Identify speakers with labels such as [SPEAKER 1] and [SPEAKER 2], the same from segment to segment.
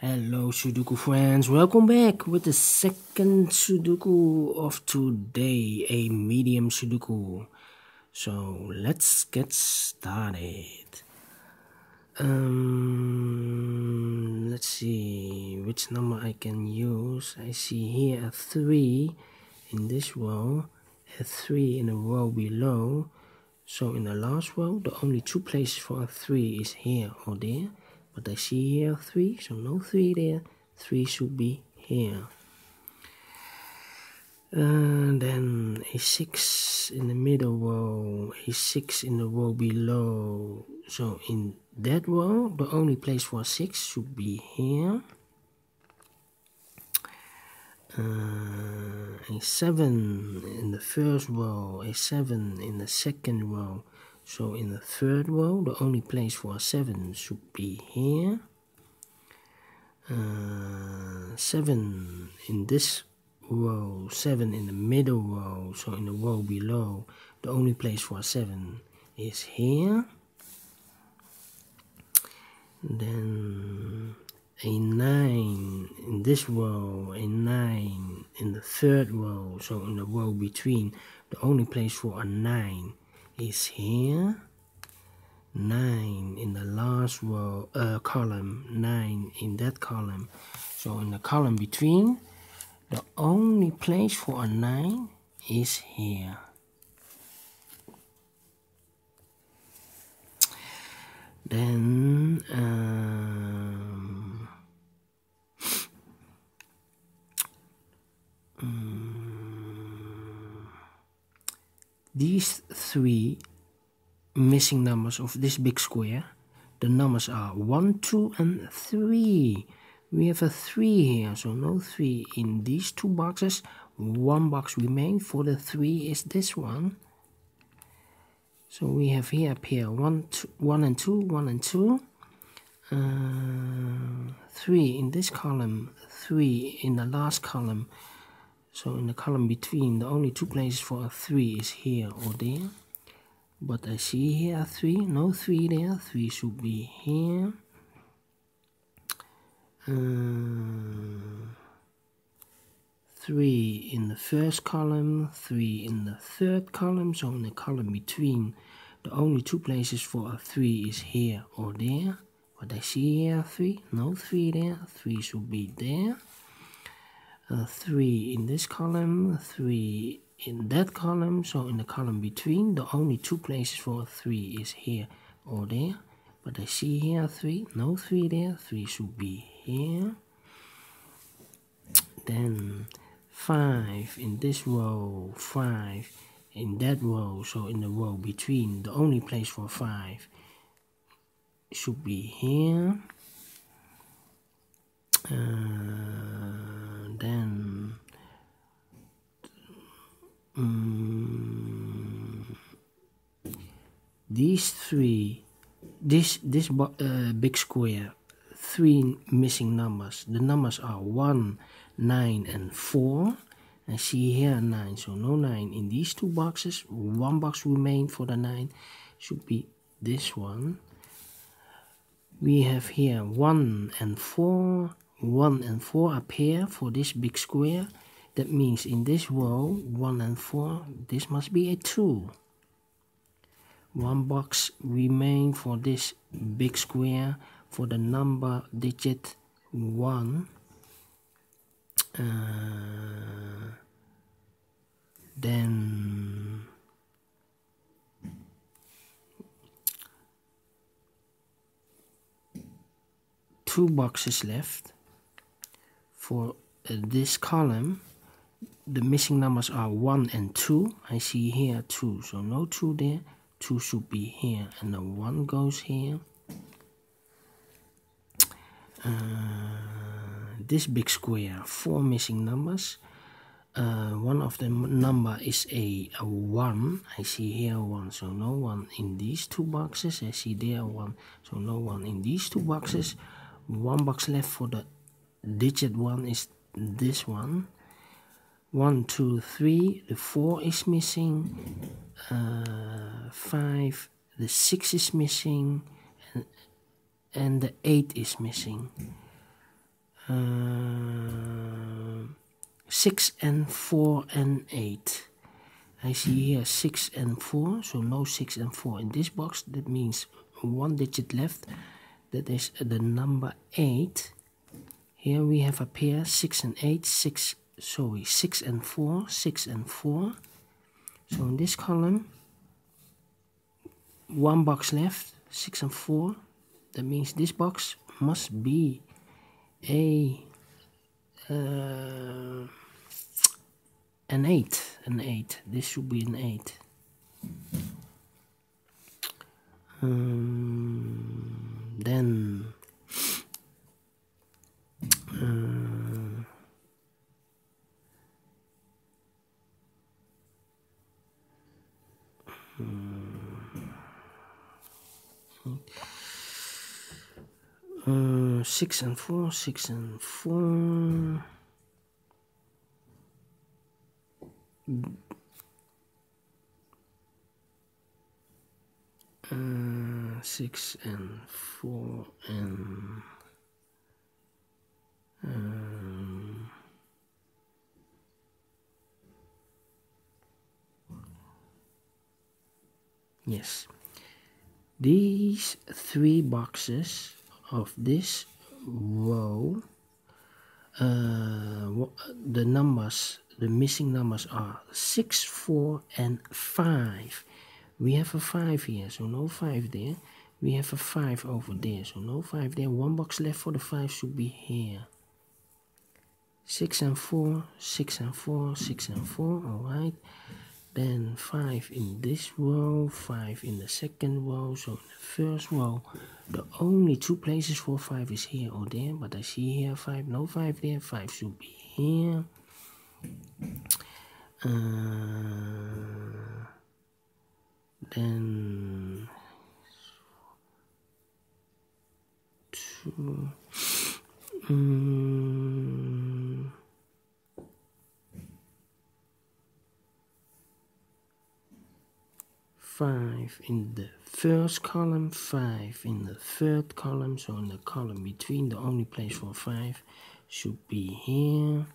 [SPEAKER 1] Hello Sudoku friends, welcome back with the second Sudoku of today, a medium Sudoku. So let's get started. Let's see which number I can use. I see here a 3 in this row, a 3 in the row below. So in the last row, the only two places for a 3 is here or there. But I see here 3, so no 3 there. 3 should be here. Then a 6 in the middle row, a 6 in the row below. So in that row, the only place for a 6 should be here. A 7 in the first row, a 7 in the second row. So in the third row, the only place for a 7 should be here. 7 in this row, 7 in the middle row. So in the row below, the only place for a 7 is here. Then a 9 in this row, a 9 in the third row. So in the row between, the only place for a 9 is here. 9 in the last row, column, 9 in that column. So in the column between, the only place for a 9 is here. Then these 3 missing numbers of this big square, the numbers are 1, 2 and 3. We have a 3 here, so no 3 in these 2 boxes. 1 box remains for the 3 is this one. So we have here a pair 1 and 2, 1 and 2. 3 in this column, 3 in the last column. So in the column between, the only 2 places for a 3 is here or there. But I see here a 3, no 3 there, 3 should be here. 3 in the first column, 3 in the third column. So in the column between, the only 2 places for a 3 is here or there. But I see here a 3, no 3 there, 3 should be there. 3 in this column, 3 in that column. So in the column between, the only 2 places for a 3 is here or there. But I see here a 3, no 3 there, 3 should be here. Then 5 in this row, 5 in that row. So in the row between, the only place for 5 should be here. Then these 3, this big square, 3 missing numbers. The numbers are 1, 9 and 4. I see here 9, so no 9 in these 2 boxes. 1 box remains for the 9, should be this one. We have here 1 and 4. 1 and 4 are pair for this big square. That means in this row, 1 and 4, this must be a 2. 1 box remains for this big square for the number digit 1. Then two boxes left for this column. The missing numbers are 1 and 2. I see here 2, so no 2 there. 2 should be here, and the 1 goes here. This big square, 4 missing numbers. One of the number is a 1. I see here 1, so no 1 in these 2 boxes. I see there 1, so no 1 in these 2 boxes. 1 box left for the digit 1 is this one. 1, 2, 3, the 4 is missing. 5, the 6 is missing, and the 8 is missing. 6 and 4 and 8. I see here 6 and 4, so no 6 and 4 in this box. That means one digit left. That is the number 8. Here we have a pair 6 and 8, 6 and 4, 6 and 4. So in this column, one box left, 6 and 4. That means this box must be an 8. An 8. This should be an 8. Then 6 and 4, 6 and 4. 6 and 4 and yes, these 3 boxes of this row, the numbers, the missing numbers are 6, 4 and 5. We have a 5 here, so no 5 there. We have a 5 over there, so no 5 there. One box left for the 5 should be here. 6 and 4, 6 and 4, 6 and 4, alright. Then 5 in this row, 5 in the second row. So in the first row, the only 2 places for 5 is here or there. But I see here 5, no 5 there. 5 should be here. Then 2. 5 in the first column, 5 in the third column. So in the column between, the only place for 5 should be here.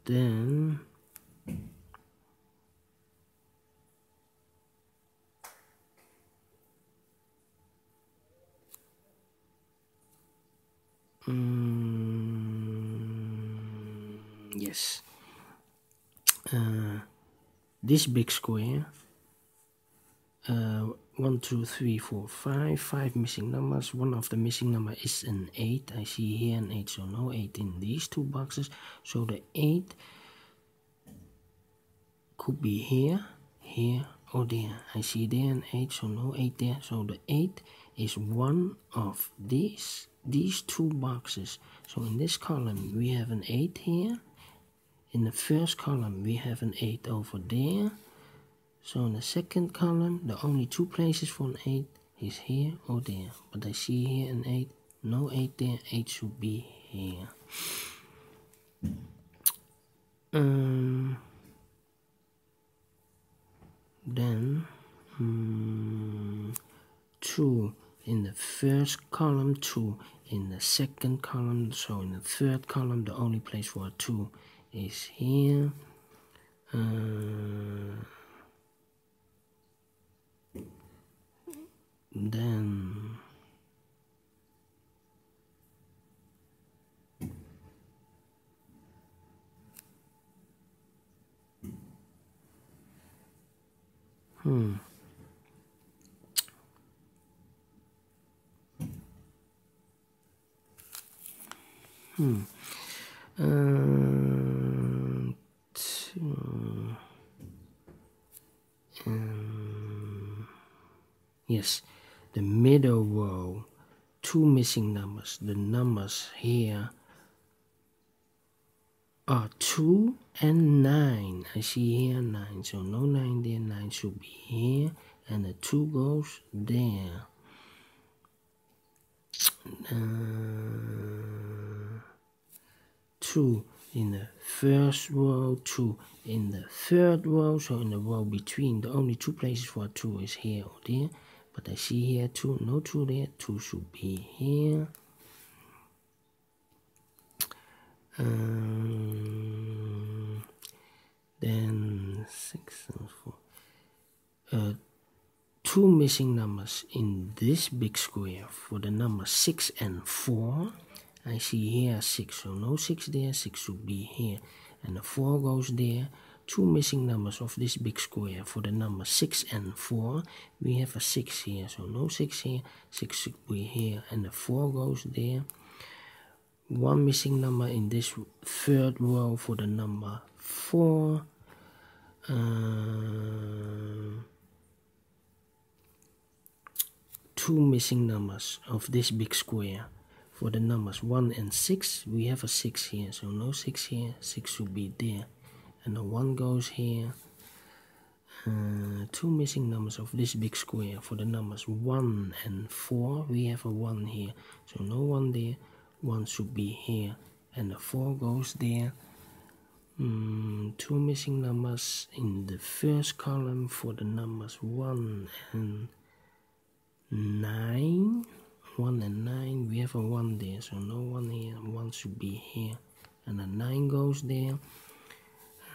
[SPEAKER 1] Then 'This big square, 1, 2, 3, 4, 5, 5 missing numbers. One of the missing number is an 8. I see here an 8, so no 8 in these 2 boxes. So the 8 could be here, here, or there. I see there an 8, so no 8 there. So the 8 is one of these 2 boxes. So in this column we have an 8 here. In the first column we have an 8 over there. So in the second column, the only 2 places for an 8 is here or there. But I see here an 8, no 8 there, 8 should be here. Then 2 in the first column, 2 in the second column. So in the third column, the only place for a 2 is here. Then yes, the middle row, 2 missing numbers. The numbers here are 2 and 9. I see here 9, so no 9 there. 9 should be here, and the 2 goes there. 2 in the first row, 2 in the third row, so in the row between, the only 2 places for 2 is here or there, but I see here 2, no 2 there, 2 should be here. Then 6 and 4. 2 missing numbers in this big square for the numbers 6 and 4. I see here 6, so no 6 there, 6 should be here, and the 4 goes there. 2 missing numbers of this big square for the numbers 6 and 4. We have a 6 here, so no 6 here, 6 should be here, and the 4 goes there. 1 missing number in this third row for the number 4. 2 missing numbers of this big square for the numbers 1 and 6. We have a 6 here, so no 6 here, 6 should be there, and the 1 goes here. 2 missing numbers of this big square for the numbers 1 and 4. We have a 1 here, so no 1 there, 1 should be here, and the 4 goes there. 2 missing numbers in the first column for the numbers 1 and 9. 1 and 9, we have a 1 there, so no 1 here, 1 should be here, and the 9 goes there.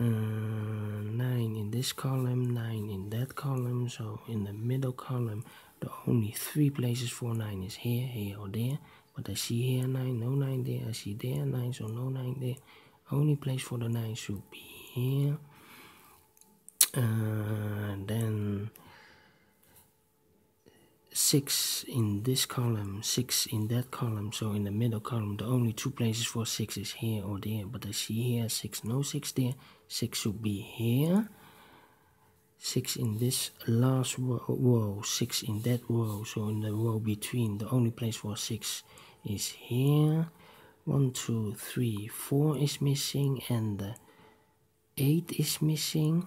[SPEAKER 1] 9 in this column, 9 in that column, so in the middle column, the only 3 places for 9 is here, here or there, but I see here 9, no 9 there, I see there 9, so no 9 there. Only place for the 9 should be here. Then 6 in this column, 6 in that column, so in the middle column, the only 2 places for 6 is here or there, but I see here 6, no 6 there, 6 should be here. 6 in this last row, 6 in that row, so in the row between, the only place for 6 is here. 1, 2, 3, 4 is missing, and the 8 is missing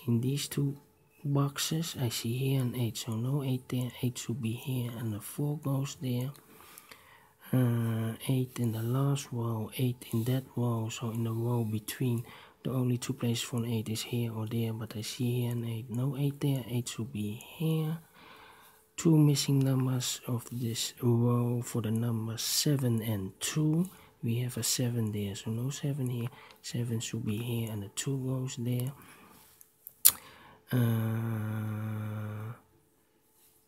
[SPEAKER 1] in these 2 boxes. I see here an 8, so no 8 there, 8 should be here, and the 4 goes there. 8 in the last row, 8 in that row, so in the row between, the only 2 places for an 8 is here or there, but I see here an 8, no 8 there, 8 should be here. 2 missing numbers of this row for the numbers 7 and 2. We have a 7 there, so no 7 here, 7 should be here, and the 2 goes there.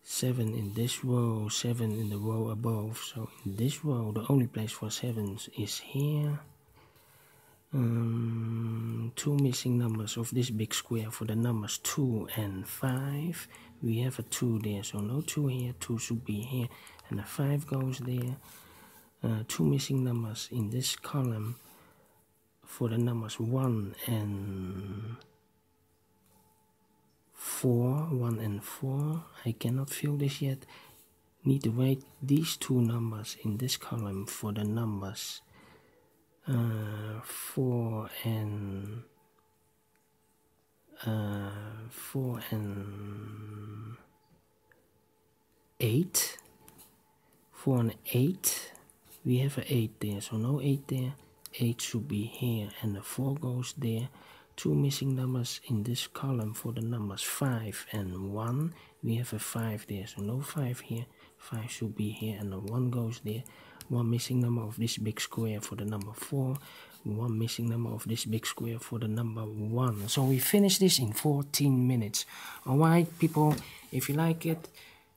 [SPEAKER 1] 7 in this row, 7 in the row above, so in this row, the only place for 7 is here. 2 missing numbers of this big square for the numbers 2 and 5. We have a 2 there, so no 2 here, 2 should be here, and the 5 goes there. 2 missing numbers in this column for the numbers 1 and 4. 1 and 4. I cannot fill this yet. Need to wait these 2 numbers in this column for the numbers 4 and 8. 4 and 8. We have an 8 there, so no 8 there, 8 should be here, and the 4 goes there. 2 missing numbers in this column for the numbers 5 and 1. We have a 5 there, so no 5 here, 5 should be here, and the 1 goes there. 1 missing number of this big square for the number 4. 1 missing number of this big square for the number 1. So we finish this in 14 minutes. Alright people, if you like it,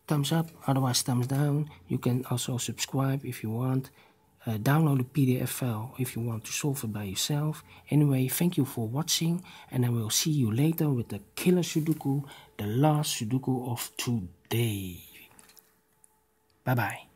[SPEAKER 1] thumbs up, otherwise thumbs down. You can also subscribe if you want. Download the PDF file if you want to solve it by yourself. Anyway, thank you for watching, and I will see you later with the killer Sudoku, the last Sudoku of today. Bye bye.